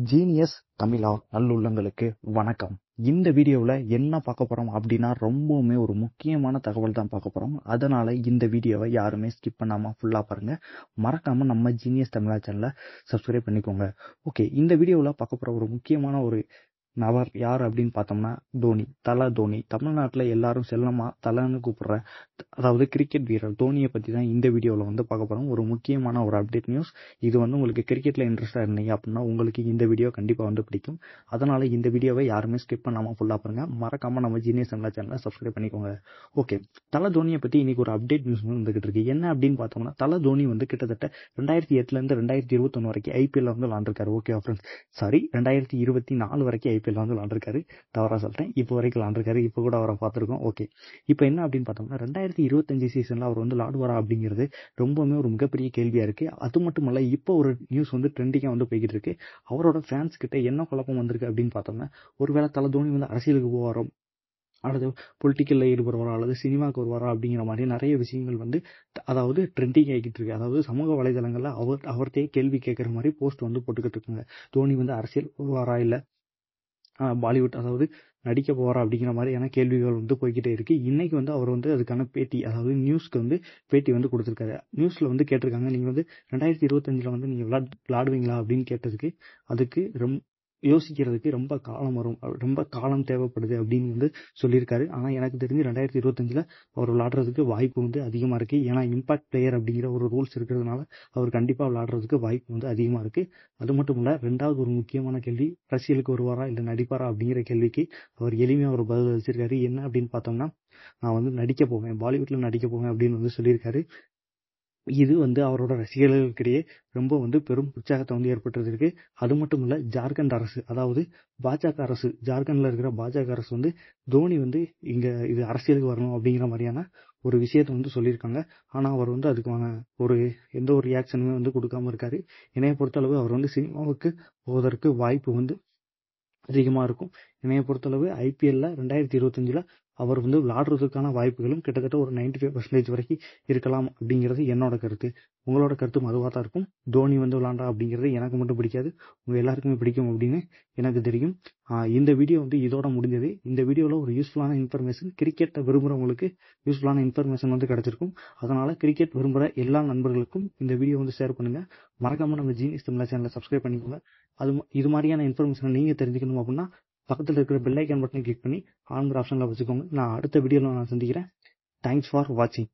Genius தமிழா நல்லுள்ளங்களுக்கு வணக்கம். இந்த வீடியோவில் என்ன பார்க்க போகிறோம் அப்படின்னா ரொம்பவுமே ஒரு முக்கியமான தகவல் தான் பார்க்க போகிறோம். அதனால் இந்த வீடியோவை யாருமே ஸ்கிப் பண்ணாமல் ஃபுல்லாக பாருங்கள். மறக்காமல் நம்ம ஜீனியஸ் தமிழா சேனலை சப்ஸ்கிரைப் பண்ணிக்கோங்க. ஓகே, இந்த வீடியோவில் பார்க்க போகிற ஒரு முக்கியமான ஒரு நபர் யார் அப்படின்னு பார்த்தோம்னா தோனி, தல தோனி. தமிழ்நாட்டில் எல்லாரும் செல்லமாக தலைன்னு கூப்பிடுற, அதாவது கிரிக்கெட் வீரர் தோனியை பற்றி தான் இந்த வீடியோவில் பார்க்க போகிறோம். ஒரு முக்கியமான ஒரு அப்டேட் நியூஸ். இது உங்களுக்கு கிரிக்கெட்டில் இன்ட்ரெஸ்டாக இருந்தீங்க அப்படின்னா உங்களுக்கு இந்த வீடியோ கண்டிப்பாக பிடிக்கும். அதனால் இந்த வீடியோவை யாருமே ஸ்கிப் பண்ணாமல் ஃபுல்லாக பாருங்கள். மறக்காமல் நம்ம ஜீனியஸ் தமிழா சேனலை சப்ஸ்கிரைப் பண்ணிக்கோங்க. ஓகே, தல தோனியை பற்றி இன்னைக்கு ஒரு அப்டேட் நியூஸ் வந்துகிட்டு இருக்கு. என்ன அப்படின்னு பார்த்தோம்னா தல தோனி கிட்டத்தட்ட 2008 2021 வரைக்கும் ஐபிஎல் விளாண்டுருக்காரு. ஓகே ஃப்ரெண்ட்ஸ், சாரி 2024 வரைக்கும் ஐபிஎல் விளாண்டுருக்காரு. தவறாக சொல்லிட்டேன். இப்போ வரைக்கும் விளாண்டுருக்காரு. இப்போ கூட அவரை பார்த்துருக்கோம். ஓகே, இப்போ என்ன அப்படின்னு பார்த்தோம்னா 2025 சீசனில் அவர் விளாடுவாரா அப்படிங்கிறது ரொம்பவுமே ஒரு மிகப்பெரிய கேள்வியாக இருக்குது. அது மட்டும் இல்லை, இப்போ ஒரு நியூஸ் ட்ரெண்டிங்காக போய்கிட்டு இருக்கு. அவரோட ஃபேன்ஸ் கிட்ட என்ன குழப்பம் வந்திருக்கு அப்படின்னு பார்த்தோம்னா, ஒருவேளை தல தோனி அரசியலுக்கு போவாரோ அல்லது பொலிட்டிக்கலில் ஈடுபடுவாரா அல்லது சினிமாவுக்கு வருவாரா அப்படிங்கிற மாதிரி நிறைய விஷயங்கள் அதாவது ட்ரெண்டிங் ஆகிக்கிட்டு இருக்கு. அதாவது சமூக வலைதளங்களில் அவர்கிட்டயே கேள்வி கேட்குற மாதிரி போஸ்ட் போட்டுக்கிட்டு இருக்காங்க. தோனி அரசியல் வருவாரா இல்லை பாலிவுட் அதாவது நடிக்க போவாரா அப்படிங்கிற மாதிரியான கேள்விகள் போய்கிட்டே இருக்கு. இன்னைக்கு அவர் அதுக்கான பேட்டி, அதாவது நியூஸ்க்கு பேட்டி கொடுத்துருக்காரு. நியூஸ்ல கேட்டிருக்காங்க, நீங்க 2025 நீங்க விளாடுவீங்களா அப்படின்னு கேட்டதுக்கு, அதுக்கு யோசிக்கிறதுக்கு ரொம்ப காலம் தேவைப்படுது அப்படின்னு சொல்லியிருக்காரு. ஆனால் எனக்கு தெரிஞ்சு 2025 அவர் விளாடுறதுக்கு வாய்ப்பு அதிகமாக இருக்குது. ஏன்னா இம்பாக்ட் பிளேயர் அப்படிங்கிற ஒரு ரூல்ஸ் இருக்கிறதுனால அவர் கண்டிப்பாக விளாடுறதுக்கு வாய்ப்பு அதிகமாக இருக்குது. அது மட்டும் இல்லை, ரெண்டாவது ஒரு முக்கியமான கேள்வி, அரசியலுக்கு வருவாரா இல்லை நடிப்பாரா அப்படிங்கிற கேள்விக்கு அவர் எளிமையாக ஒரு பதில் வச்சிருக்காரு. என்ன அப்படின்னு பார்த்தோம்னா, நான் நடிக்க போவேன், பாலிவுட்டில் நடிக்க போவேன் அப்படின்னு சொல்லியிருக்காரு. இது அவரோட ரசிகர்களுக்கிடையே ரொம்ப பெரும் உற்சாகத்தை ஏற்பட்டிருக்கு. அது மட்டும் இல்லை, ஜார்க்கண்ட் அரசு, அதாவது பாஜக அரசு, ஜார்க்கண்ட்ல இருக்கிற பாஜக அரசு தோனி இங்க இது அரசியலுக்கு வரணும் அப்படிங்கிற மாதிரியான ஒரு விஷயத்த சொல்லியிருக்காங்க. ஆனால் அவர் அதுக்கான எந்த ஒரு ரியாக்ஷனுமே கொடுக்காம இருக்காரு. என்னைய பொறுத்தளவு அவர் சினிமாவுக்கு போவதற்கு வாய்ப்பு அதிகமாக இருக்கும். என்னைய பொறுத்தளவு ஐபிஎல்ல 2025 அவர் விளாடுறதுக்கான வாய்ப்புகளும் கிட்டத்தட்ட ஒரு 95% வரைக்கும் இருக்கலாம் அப்படிங்கிறது என்னோட கருத்து. உங்களோட கருத்து அதுவாக தான் இருக்கும். தோனி விளாண்டா அப்படிங்கிறது எனக்கு மட்டும் பிடிக்காது, உங்கள் எல்லாருக்குமே பிடிக்கும் அப்படின்னு எனக்கு தெரியும். இந்த வீடியோ இதோட முடிஞ்சது. இந்த வீடியோவில் ஒரு யூஸ்ஃபுல்லான இன்ஃபர்மேஷன், கிரிக்கெட்டை விரும்புகிறவங்களுக்கு யூஸ்ஃபுல்லான இன்ஃபர்மேஷன் கிடைச்சிருக்கும். அதனால் கிரிக்கெட் விரும்புகிற எல்லா நண்பர்களுக்கும் இந்த வீடியோ ஷேர் பண்ணுங்கள். மறக்காமல் நம்ம ஜீனியஸ் தமிழா சேனலை சப்ஸ்கிரைப் பண்ணிக்கோங்க. இது மாதிரியான இன்ஃபர்மேஷனை நீங்கள் தெரிஞ்சுக்கணும் அப்படின்னா பக்கத்தில் இருக்கிற பெல் ஐக்கான் பட்டனை கிளிக் பண்ணி ஆன்கிற ஆப்ஷனில் வச்சுக்கோங்க. நான் அடுத்த வீடியோவில் சந்திக்கிறேன். தேங்க்ஸ் ஃபார் வாட்சிங்.